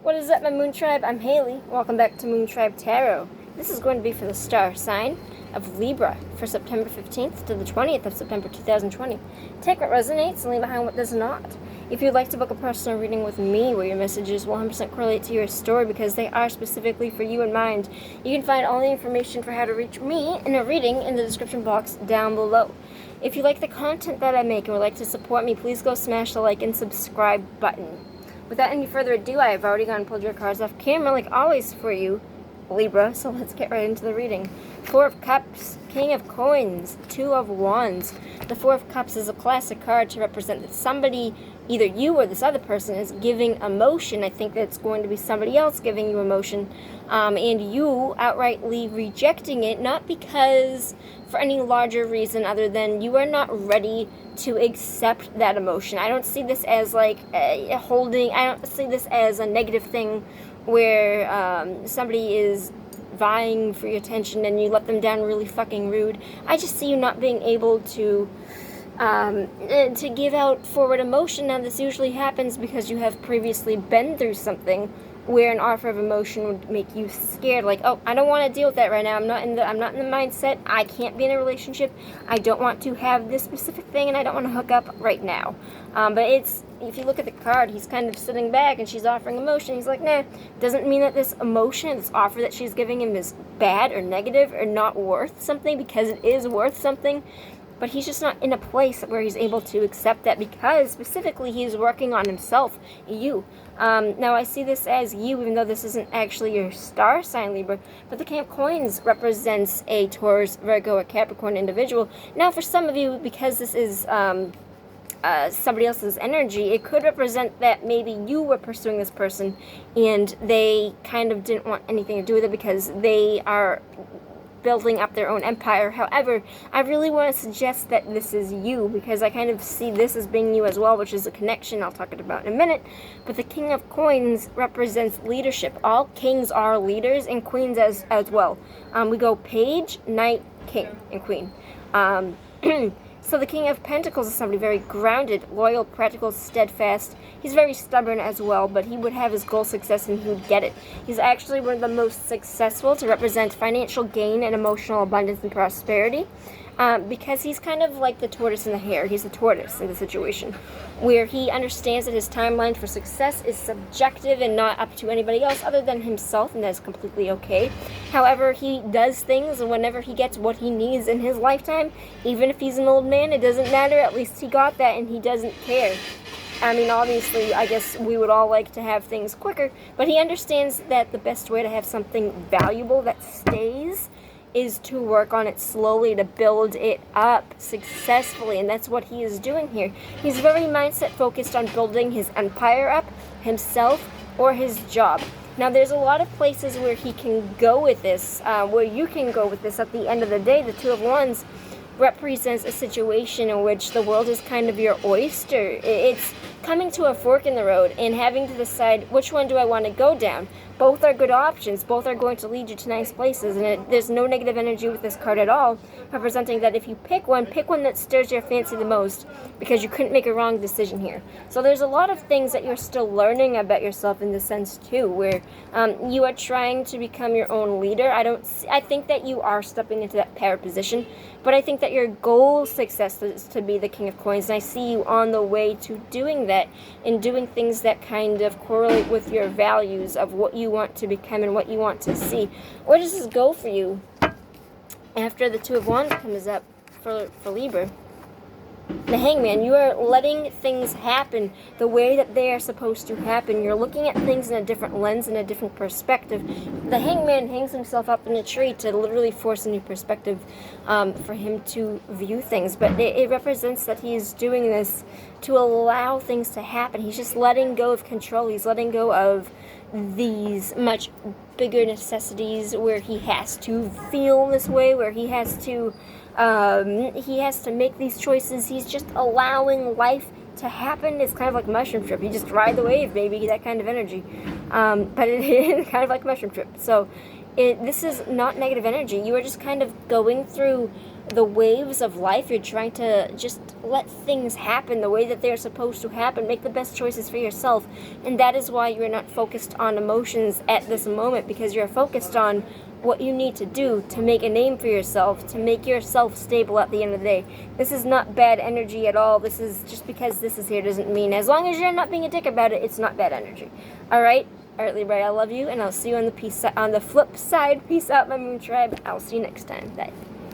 What is up, my Moon Tribe? I'm Haley. Welcome back to Moon Tribe Tarot. This is going to be for the star sign of Libra for September 15th to the 20th of September 2020. Take what resonates and leave behind what does not. If you'd like to book a personal reading with me where your messages will 100% correlate to your story because they are specifically for you in mind, you can find all the information for how to reach me in a reading in the description box down below. If you like the content that I make and would like to support me, please go smash the like and subscribe button. Without any further ado, I have already gone and pulled your cards off camera like always for you, Libra, so let's get right into the reading. Four of Cups, King of Coins, Two of Wands. The Four of Cups is a classic card to represent that somebody, either you or this other person, is giving emotion. I think that it's going to be somebody else giving you emotion, and you outrightly rejecting it, not because for any larger reason other than you are not ready to accept that emotion. I don't see this as like I don't see this as a negative thing where somebody is vying for your attention and you let them down really fucking rude. I just see you not being able to give out forward emotion. Now this usually happens because you have previously been through something where an offer of emotion would make you scared, like, oh, I don't want to deal with that right now. I'm not in the mindset. I can't be in a relationship. I don't want to have this specific thing, and I don't want to hook up right now. But if you look at the card, he's kind of sitting back, and she's offering emotion. He's like, nah, doesn't mean that this emotion, this offer that she's giving him is bad or negative or not worth something, because it is worth something. But he's just not in a place where he's able to accept that because specifically he's working on himself, you. Now I see this as you, even though this isn't actually your star sign, Libra, but the King of Coins represents a Taurus, Virgo, or Capricorn individual. Now for some of you, because this is somebody else's energy, it could represent that maybe you were pursuing this person and they kind of didn't want anything to do with it because they are building up their own empire. However, I really want to suggest that this is you because I kind of see this as being you as well, which is a connection I'll talk about in a minute. But the King of Coins represents leadership. All kings are leaders and queens as well. We go page, knight, king, and queen. So the King of Pentacles is somebody very grounded, loyal, practical, steadfast. He's very stubborn as well, but he would have his goal success and he would get it. He's actually one of the most successful to represent financial gain and emotional abundance and prosperity, because he's kind of like the tortoise in the hare. He's the tortoise in the situation, where he understands that his timeline for success is subjective and not up to anybody else other than himself, and that's completely okay. However, he does things whenever he gets what he needs in his lifetime. Even if he's an old man, it doesn't matter. At least he got that and he doesn't care. I mean, obviously, I guess we would all like to have things quicker, but he understands that the best way to have something valuable that stays is to work on it slowly, to build it up successfully, and that's what he is doing here. He's very mindset focused on building his empire up, himself, or his job. Now, there's a lot of places where he can go with this, where you can go with this. At the end of the day, the Two of Wands represents a situation in which the world is kind of your oyster. It's coming to a fork in the road and having to decide which one do I want to go down. Both are good options. Both are going to lead you to nice places, and there's no negative energy with this card at all, representing that if you pick one that stirs your fancy the most, because you couldn't make a wrong decision here. So there's a lot of things that you're still learning about yourself in this sense too, where you are trying to become your own leader. I think that you are stepping into that power position, but I think that your goal success is to be the King of Coins, and I see you on the way to doing that and doing things that kind of correlate with your values of what you want to become and what you want to see. Where does this go for you after the Two of Wands comes up for Libra? The Hangman, you are letting things happen the way that they are supposed to happen. You're looking at things in a different lens, in a different perspective. The Hangman hangs himself up in a tree to literally force a new perspective for him to view things. But it represents that he is doing this to allow things to happen. He's just letting go of control. He's letting go of these much bigger necessities where he has to feel this way, where he has to make these choices. He's just allowing life to happen. It's kind of like mushroom trip. You just ride the wave, baby, that kind of energy. But it is kind of like mushroom trip. So This is not negative energy. You are just kind of going through the waves of life. You're trying to just let things happen the way that they're supposed to happen. Make the best choices for yourself. And that is why you're not focused on emotions at this moment, because you're focused on what you need to do to make a name for yourself, to make yourself stable at the end of the day. This is not bad energy at all. This is just because this is here doesn't mean, as long as you're not being a dick about it, it's not bad energy. Alright, Libra, I love you, and I'll see you on the flip side. Peace out, my Moon Tribe. I'll see you next time. Bye.